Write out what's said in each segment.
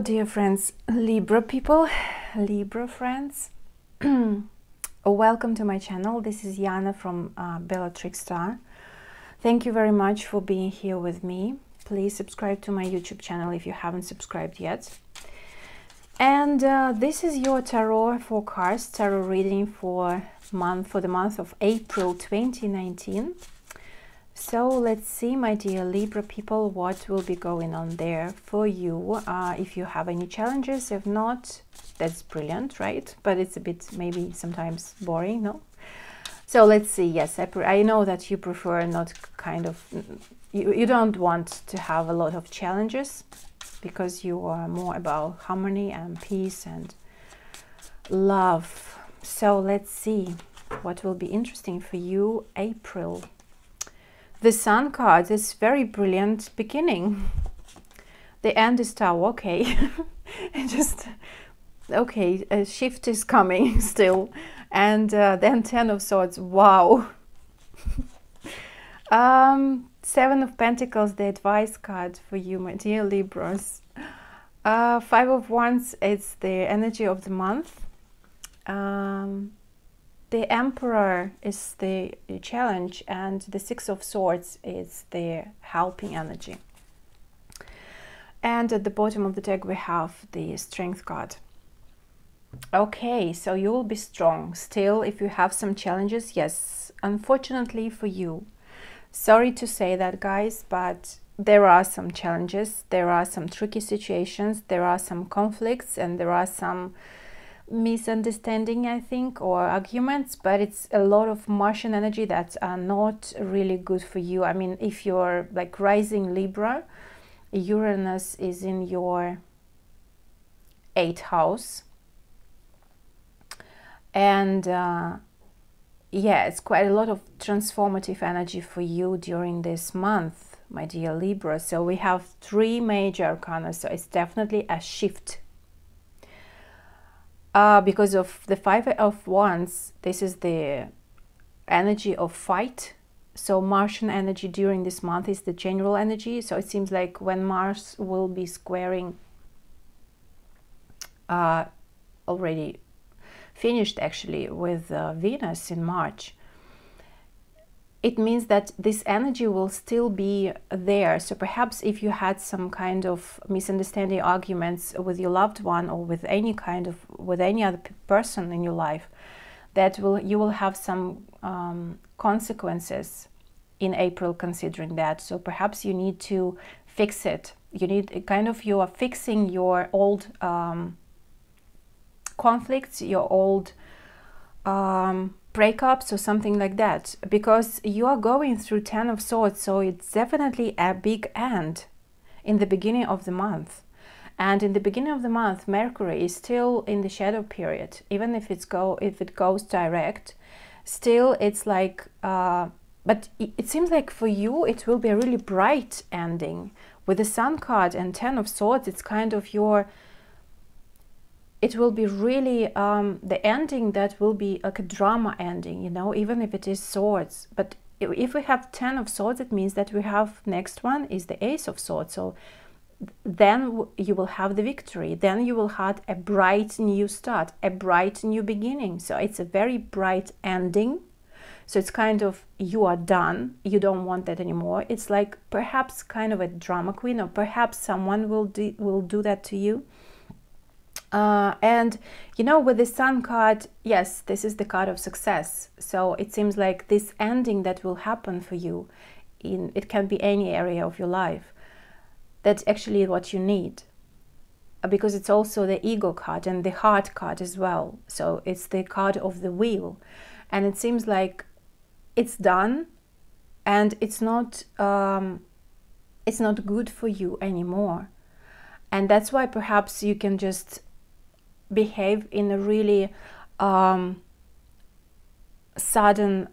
dear friends, Libra people, Libra friends. Welcome to my channel. This is Yana from Bellatrix Star. Thank you very much for being here with me. Please subscribe to my YouTube channel if you haven't subscribed yet. And this is your tarot forecast, tarot reading for the month of April 2019. So let's see, my dear Libra people, what will be going on there for you. If you have any challenges, if not, that's brilliant, right? But it's a bit maybe sometimes boring, no? So let's see. Yes, I know that you prefer not kind of, you don't want to have a lot of challenges because you are more about harmony and peace and love. So let's see what will be interesting for you, April. The Sun card is very brilliant beginning. The end is Tower, okay. Okay, a shift is coming still. And then 10 of Swords, wow. 7 of Pentacles, the advice card for you, my dear Libras. 5 of Wands, it's the energy of the month. The Emperor is the challenge, and the 6 of Swords is the helping energy. And at the bottom of the deck we have the Strength card. Okay, so you will be strong still if you have some challenges. Yes, unfortunately for you. Sorry to say that, guys, but there are some challenges, there are some tricky situations, there are some conflicts, and there are some misunderstanding, I think, or arguments, but it's a lot of Martian energy that are not really good for you. I mean, if you're like rising Libra, Uranus is in your 8th house, and yeah, it's quite a lot of transformative energy for you during this month, my dear Libra. So we have 3 major arcana, so it's definitely a shift. Because of the 5 of Wands, this is the energy of fight. So Martian energy during this month is the general energy. So it seems like when Mars will be squaring, already finished actually with Venus in March, it means that this energy will still be there. So perhaps if you had some kind of misunderstanding, arguments with your loved one, or with any other person in your life, that you will have some consequences in April considering that. So perhaps you need to fix it. You are fixing your old conflicts, your old breakups or something like that, because you are going through 10 of Swords. So it's definitely a big end in the beginning of the month. And in the beginning of the month, Mercury is still in the shadow period. Even if it goes direct, still it's like but it seems like for you it will be a really bright ending. With the Sun card and 10 of Swords, it's kind of it will be really the ending that will be like a drama ending, you know, even if it is Swords. But if we have 10 of Swords, it means that we have next one is the Ace of Swords. So then you will have the victory. Then you will have a bright new start, a bright new beginning. So it's a very bright ending. So it's kind of, you are done. You don't want that anymore. It's like perhaps kind of a drama queen, or perhaps someone will do that to you. And you know, with the Sun card, yes, this is the card of success. So it seems like this ending that will happen for you, it can be any area of your life. That's actually what you need, because it's also the ego card and the heart card as well. So it's the card of the wheel, and it seems like it's done, and it's not good for you anymore. And that's why perhaps you can just behave in a really sudden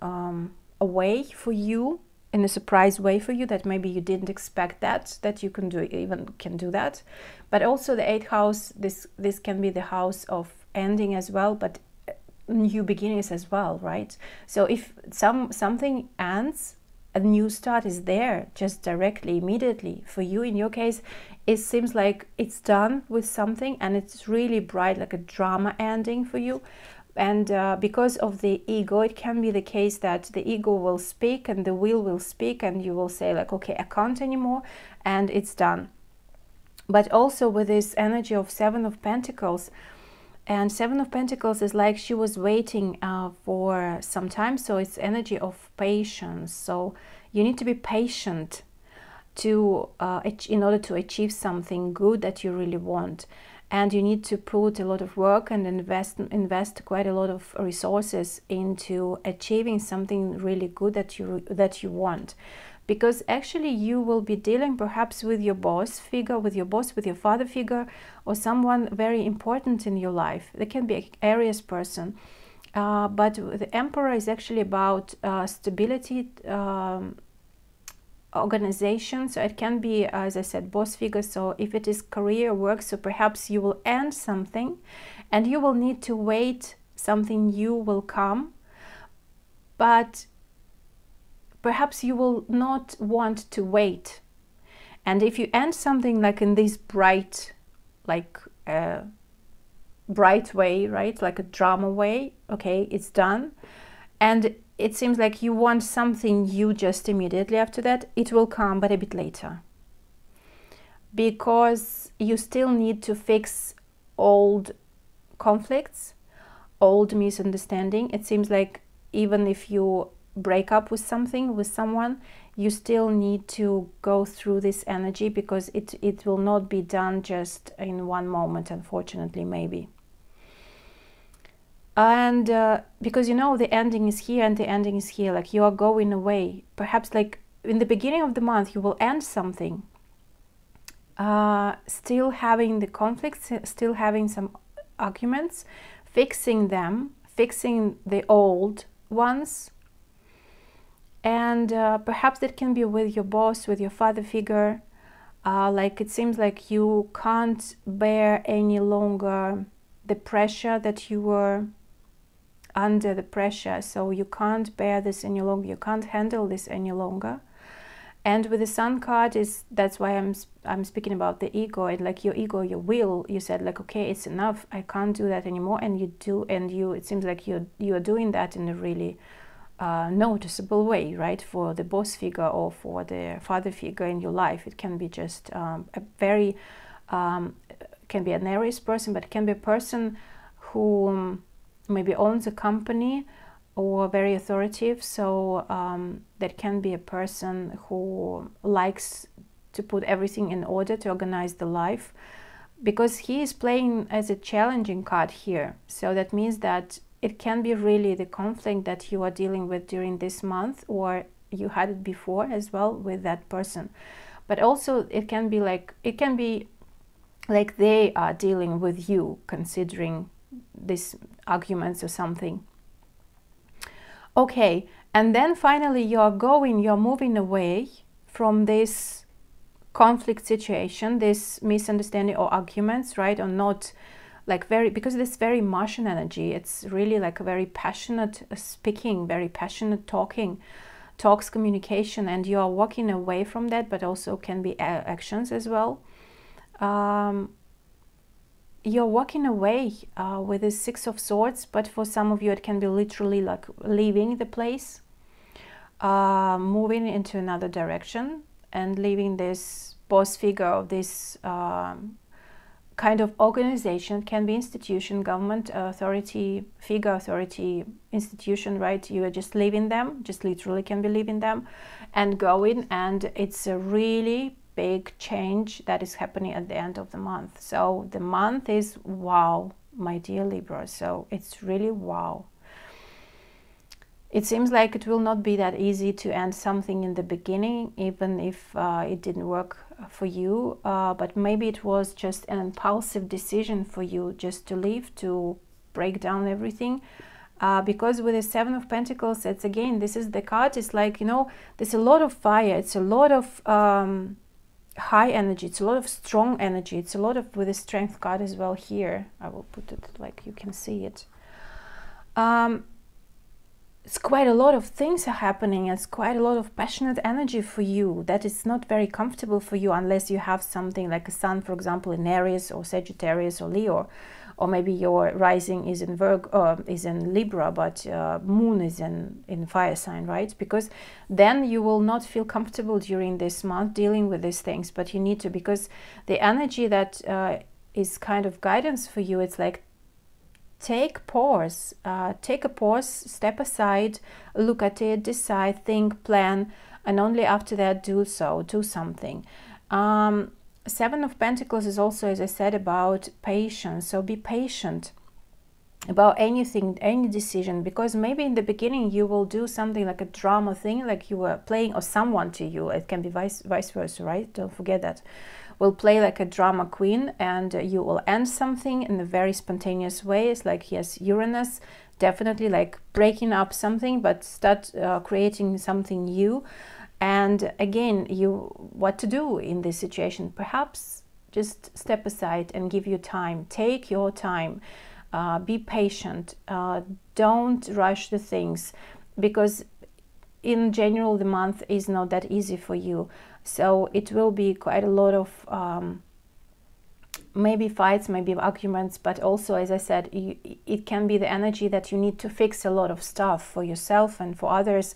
way for you, in a surprise way for you, that maybe you didn't expect that you can do that. But also the 8th house, this can be the house of ending as well, but new beginnings as well, right? So if something ends a new start is there, just directly, immediately. For you, in your case, it seems like it's done with something, and it's really bright, like a drama ending for you. And because of the ego, it can be the case that the ego will speak and the will speak, and you will say like, okay, I can't anymore, and it's done. But also with this energy of Seven of Pentacles, and Seven of Pentacles is like she was waiting for some time, so it's energy of patience. So you need to be patient to in order to achieve something good that you really want. And you need to put a lot of work and invest quite a lot of resources into achieving something really good that you want. Because actually you will be dealing perhaps with your boss figure, with your father figure, or someone very important in your life. They can be an Aries person. But the Emperor is actually about stability, organization. So it can be, as I said, boss figure. So if it is career, work, so perhaps you will end something and you will need to wait, something new will come, but perhaps you will not want to wait. And if you end something like in this bright, like bright way, right, like a drama way, okay, it's done, and it seems like you want something new just immediately after that, it will come, but a bit later. Because you still need to fix old conflicts, old misunderstanding. It seems like even if you break up with something, with someone, you still need to go through this energy, because it will not be done just in one moment, unfortunately, maybe. And because you know the ending is here and the ending is here, like you are going away. Perhaps like in the beginning of the month you will end something, still having the conflicts, still having some arguments, fixing them, fixing the old ones. And perhaps that can be with your boss, with your father figure. Like it seems like you can't bear any longer the pressure that you were under, the pressure. So you can't bear this any longer, you can't handle this any longer. And with the Sun card, that's why I'm speaking about the ego. And like your ego, your will, you said like, okay, it's enough, I can't do that anymore. And you do, and it seems like you are doing that in a really noticeable way, right? For the boss figure or for the father figure in your life. It can be just a very can be an Aries person, but it can be a person who maybe owns a company or very authoritative. So that can be a person who likes to put everything in order, to organize the life, because he is playing as a challenging card here. So that means that it can be really the conflict that you are dealing with during this month, or you had it before as well with that person. But also it can be like they are dealing with you, considering these arguments or something. Okay, and then finally you're moving away from this conflict situation, this misunderstanding or arguments, right? Or not like because this very Martian energy, it's really like a very passionate speaking, very passionate talks, communication, and you are walking away from that, but also can be actions as well. You're walking away with the Six of Swords, but for some of you it can be literally like leaving the place, moving into another direction, and leaving this boss figure of this kind of organization. It can be institution, government, authority figure, authority institution, right? You are just leaving them, just literally can be leaving them and going, and it's a really big change that is happening at the end of the month. So the month is wow, my dear Libra. So it's really wow. It seems like it will not be that easy to end something in the beginning, even if it didn't work for you, but maybe it was just an impulsive decision for you just to leave, to break down everything. Because with the Seven of Pentacles, it's again, this is the card, it's like, you know, there's a lot of fire, it's a lot of high energy, it's a lot of strong energy, it's a lot of, with the Strength card as well here, I will put it like you can see it. it's quite a lot of things are happening. It's quite a lot of passionate energy for you that is not very comfortable for you unless you have something like a sun, for example, in Aries or Sagittarius or Leo, or maybe your rising is in is in Libra, but moon is in fire sign, right? Because then you will not feel comfortable during this month dealing with these things, but you need to, because the energy that is kind of guidance for you, it's like, take a pause, step aside, look at it, decide, think, plan, and only after that do something. Seven of Pentacles is also, as I said, about patience. So be patient about anything, any decision, because maybe in the beginning you will do something like a drama thing, like you were playing, or someone to you, it can be vice versa, right? Don't forget that. Will play like a drama queen, and you will end something in a very spontaneous way. It's like, yes, Uranus, definitely like breaking up something, but start creating something new. And again, what to do in this situation? Perhaps just step aside and give you time. Take your time. Be patient. Don't rush the things, because in general the month is not that easy for you. So it will be quite a lot of maybe fights, maybe arguments, but also, as I said, it can be the energy that you need to fix a lot of stuff for yourself and for others,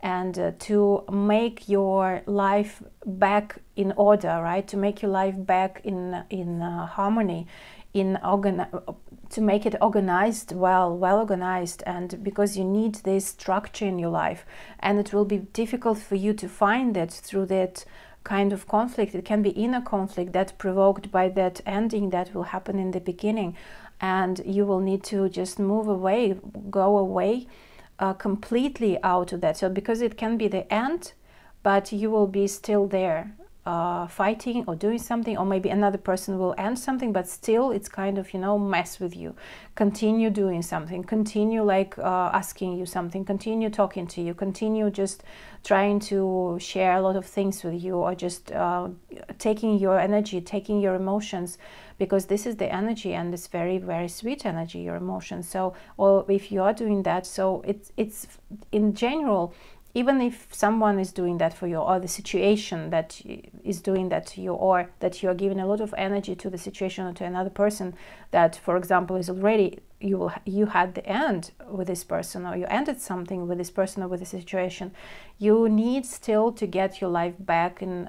and to make your life back in order, right? To make your life back in harmony, to make it organized, well organized, and because you need this structure in your life, and it will be difficult for you to find it through that kind of conflict. It can be inner conflict that provoked by that ending that will happen in the beginning, and you will need to just move away, go away completely out of that. So because it can be the end, but you will be still there fighting or doing something, or maybe another person will end something, but still it's kind of, you know, mess with you. Continue doing something, continue like asking you something, continue talking to you, continue just trying to share a lot of things with you, or just taking your energy, taking your emotions, because this is the energy, and it's very, very sweet energy, your emotions. So, or if you are doing that, so it's in general, even if someone is doing that for you, or the situation that is doing that to you, or that you are giving a lot of energy to the situation or to another person that, for example, is already, you had the end with this person, or you ended something with this person or with the situation, you need still to get your life back, and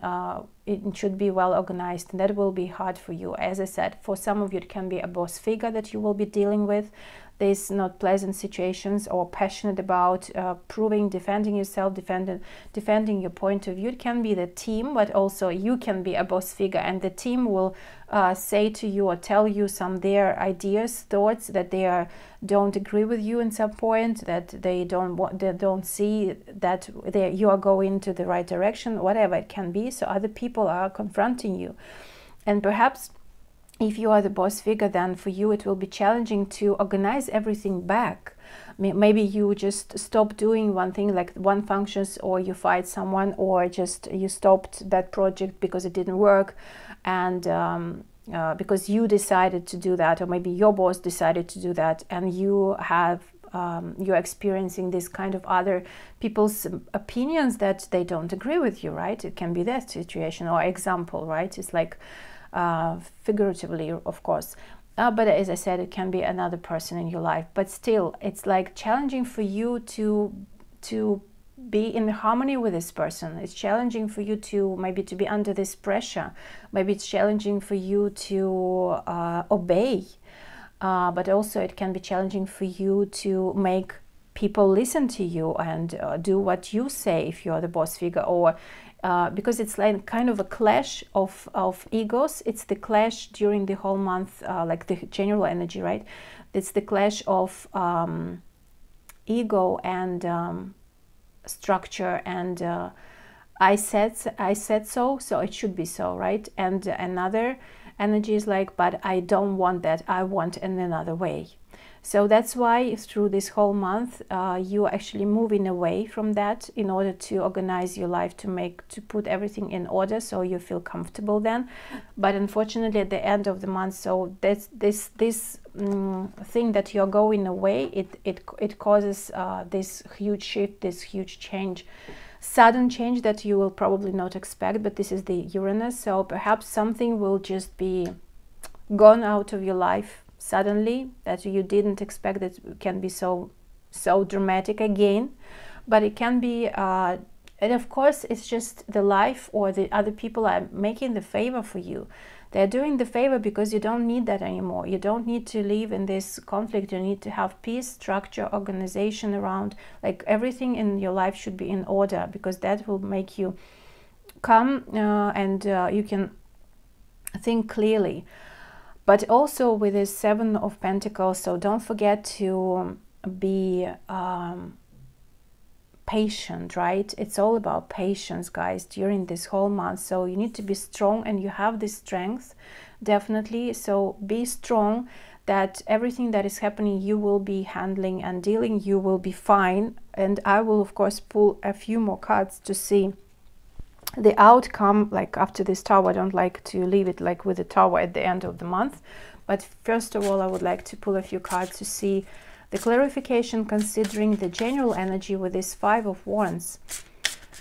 it should be well organized, and that will be hard for you. As I said, for some of you it can be a boss figure that you will be dealing with. These not pleasant situations, or passionate about defending yourself, defending your point of view. It can be the team, but also you can be a boss figure, and the team will say to you or tell you some their ideas, thoughts that they don't agree with you in some point, that they don't see that you are going to the right direction, whatever it can be. So other people are confronting you, and perhaps if you are the boss figure, then for you it will be challenging to organize everything back. Maybe you just stop doing one thing, like one functions, or you fight someone, or just you stopped that project because it didn't work, and because you decided to do that, or maybe your boss decided to do that, and you have you're experiencing this kind of other people's opinions that they don't agree with you, right? It can be that situation or example, right? It's like figuratively, of course, but as I said, it can be another person in your life, but still it's like challenging for you to be in harmony with this person. It's challenging for you to maybe to be under this pressure. Maybe it's challenging for you to obey, but also it can be challenging for you to make people listen to you and do what you say if you're the boss figure, or because it's like kind of a clash of egos. It's the clash during the whole month, like the general energy, right? It's the clash of ego and structure, and I said so, so it should be so, right? And another energy is like, but I don't want that, I want in another way. So that's why through this whole month you're actually moving away from that in order to organize your life, to put everything in order so you feel comfortable then. But unfortunately at the end of the month, so this thing that you're going away, it causes this huge shift, this huge change, sudden change that you will probably not expect. But this is the Uranus, so perhaps something will just be gone out of your life suddenly that you didn't expect. That can be so dramatic again, but it can be and of course it's just the life, or the other people are making the favor for you. They're doing the favor because you don't need that anymore. You don't need to live in this conflict. You need to have peace, structure, organization around, like everything in your life should be in order, because that will make you calm and you can think clearly. But also with this Seven of Pentacles, so don't forget to be patient, right? It's all about patience, guys, during this whole month. So you need to be strong, and you have this strength, definitely. So be strong, that everything that is happening you will be handling and dealing, you will be fine. And I will of course pull a few more cards to see the outcome, like after this tower. I don't like to leave it like with the tower at the end of the month, but first of all I would like to pull a few cards to see the clarification considering the general energy with this Five of Wands,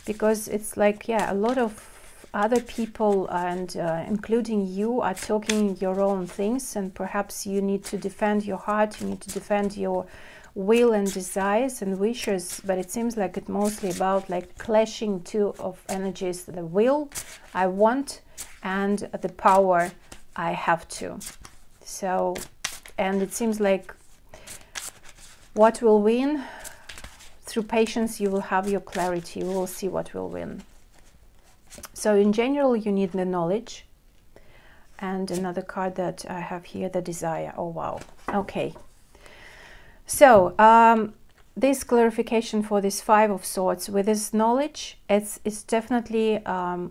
because it's like, yeah, a lot of other people, and including you, are talking your own things, and perhaps you need to defend your heart, you need to defend your will and desires and wishes. But it seems like it's mostly about like clashing two of energies, the will, I want, and the power, I have to. So, and it seems like what will win? Through patience you will have your clarity. We will see what will win. So in general you need the knowledge. And another card that I have here, the desire. Oh wow, okay. So this clarification for this Five of Swords with this knowledge, it's definitely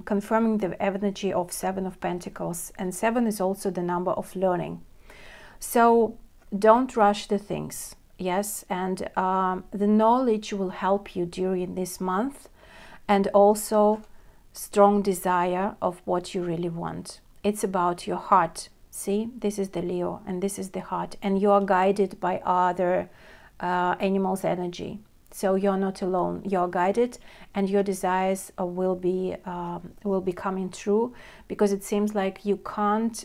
confirming the energy of Seven of Pentacles, and 7 is also the number of learning. So don't rush the things, yes, and the knowledge will help you during this month, and also strong desire of what you really want. It's about your heart. See, this is the Leo and this is the heart, and you are guided by other animals' energy. So you're not alone, you're guided, and your desires will be coming true, because it seems like you can't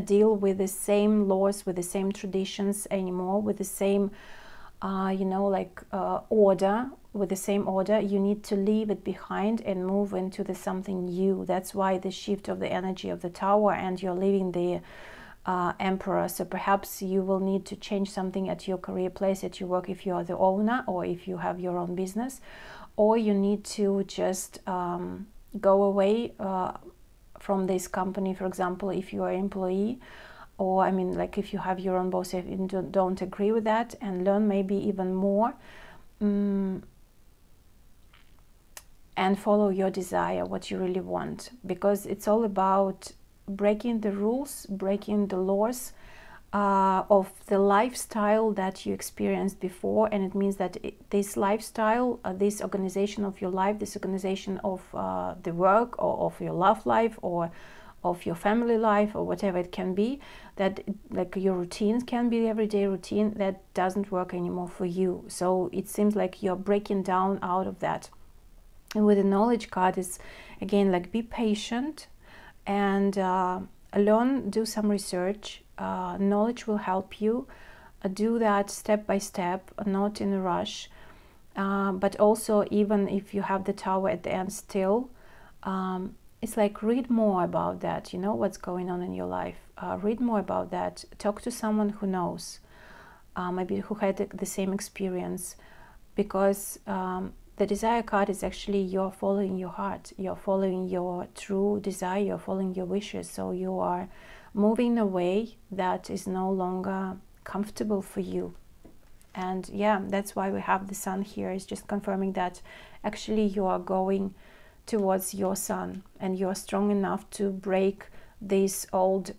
deal with the same laws, with the same traditions anymore, with the same you know, like order, with the same order. You need to leave it behind and move into the something new. That's why the shift of the energy of the Tower, and you're leaving the Emperor. So perhaps you will need to change something at your career place, at your work, if you are the owner, or if you have your own business, or you need to just go away from this company, for example, if you are an employee, or I mean, like if you have your own boss, if you don't agree with that, and learn maybe even more, and follow your desire, what you really want, because it's all about breaking the rules, breaking the laws of the lifestyle that you experienced before. And it means that this lifestyle, this organization of your life, this organization of the work, or of your love life, or of your family life, or whatever it can be, that like your routines can be everyday routine, that doesn't work anymore for you. So it seems like you're breaking down out of that. And with the knowledge card is again like, be patient and learn, do some research. Knowledge will help you. Do that step by step, not in a rush. But also, even if you have the Tower at the end still, it's like, read more about that, you know, what's going on in your life. Read more about that. Talk to someone who knows, maybe who had the same experience, because the desire card is actually, you're following your heart, you're following your true desire, you're following your wishes. So you are moving in a way that is no longer comfortable for you. And yeah, that's why we have the Sun here, is just confirming that actually you are going towards your Sun, and you are strong enough to break these old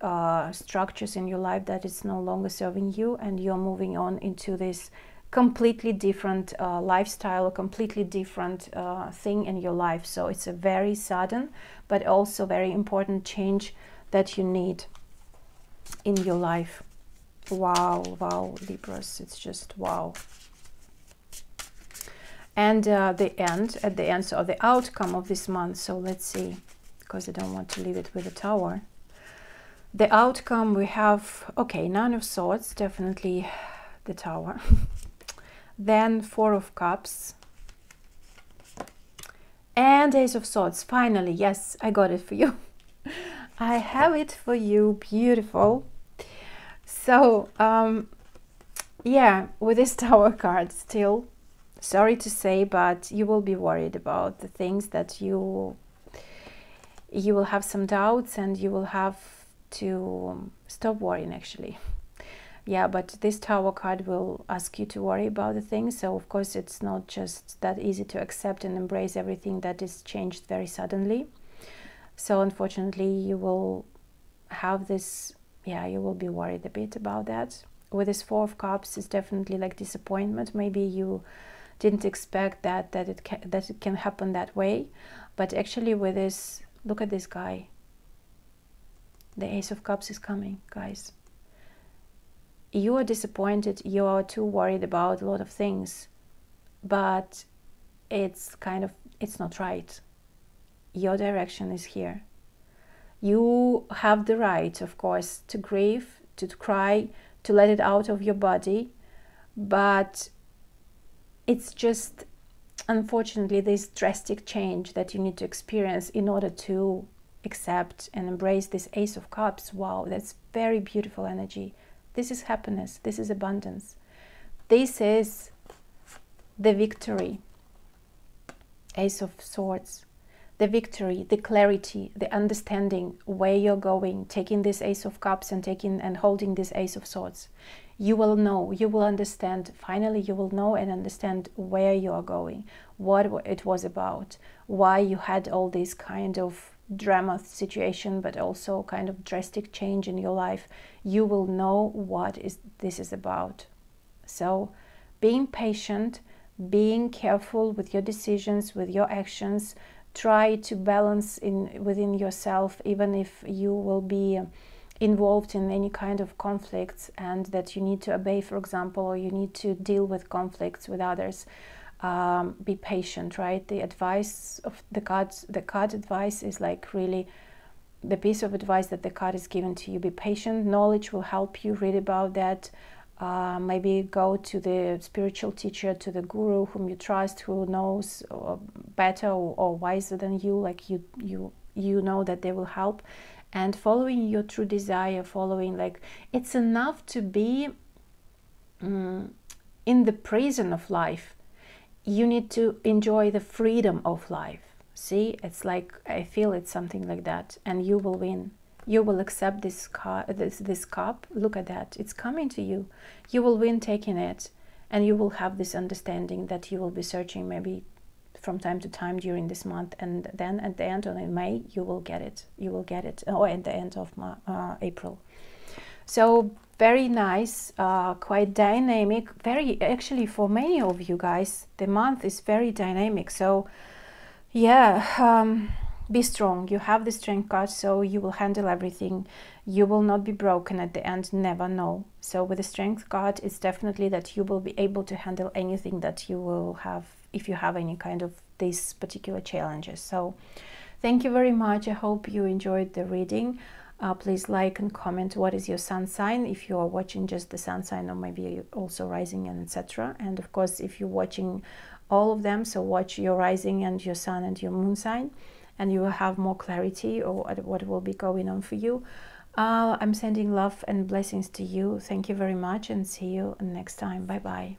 structures in your life that is no longer serving you, and you're moving on into this completely different lifestyle, a completely different thing in your life. So it's a very sudden but also very important change that you need in your life. Wow, wow, Libras, it's just wow. And at the end, so the outcome of this month, so let's see, because I don't want to leave it with a Tower. The outcome we have, okay, Nine of Swords, definitely the Tower. Then Four of Cups. And Ace of Swords, finally, yes, I got it for you. I have it for you, beautiful. So, yeah, with this Tower card still, sorry to say, but you will be worried about the things that you will have some doubts, and you will have to stop worrying, actually. Yeah, but this Tower card will ask you to worry about the things. So of course it's not just that easy to accept and embrace everything that is changed very suddenly. So unfortunately you will have this, yeah, you will be worried a bit about that. With this Four of Cups, it's definitely like disappointment. Maybe you didn't expect that it can happen that way. But actually with this, look at this guy. The Ace of Cups is coming, guys. You are disappointed, you are too worried about a lot of things, but it's not right. Your direction is here. You have the right, of course, to grieve, to cry, to let it out of your body, but it's just, unfortunately, this drastic change that you need to experience in order to accept and embrace this Ace of Cups. Wow, that's very beautiful energy. This is happiness, this is abundance. This is the victory. Ace of Swords. The victory, the clarity, the understanding where you're going, taking this Ace of Cups and holding this Ace of Swords. You will know, you will understand, finally you will know and understand where you are going, what it was about, why you had all this kind of drama situation, but also kind of drastic change in your life. You will know what this is about. So being patient, being careful with your decisions, with your actions, try to balance within yourself, even if you will be involved in any kind of conflicts and that you need to obey, for example, or you need to deal with conflicts with others. Be patient, right? The advice of the card advice is like really the piece of advice that the card is given to you. Be patient. Knowledge will help you. Read about that. Maybe go to the spiritual teacher, to the guru whom you trust, who knows better or wiser than you. Like you know that they will help. And following your true desire, it's enough to be in the prison of life. You need to enjoy the freedom of life. See, it's like, I feel it's something like that, and you will win. You will accept this cup. Look at that, it's coming to you. You will win taking it, and you will have this understanding that you will be searching maybe from time to time during this month, and then at the end of May you will get it. You will get it, or at the end of April. So very nice, quite dynamic, very, actually for many of you guys the month is very dynamic. So yeah, be strong. You have the Strength card, so you will handle everything. You will not be broken at the end, never know. So with the Strength card, it's definitely that you will be able to handle anything that you will have if you have any kind of these particular challenges. So thank you very much. I hope you enjoyed the reading. Please like and comment what is your sun sign, if you are watching just the sun sign, or maybe also rising and etc. And of course, if you're watching all of them, so watch your rising and your sun and your moon sign, and you will have more clarity or what will be going on for you. I'm sending love and blessings to you. Thank you very much, and see you next time. Bye bye.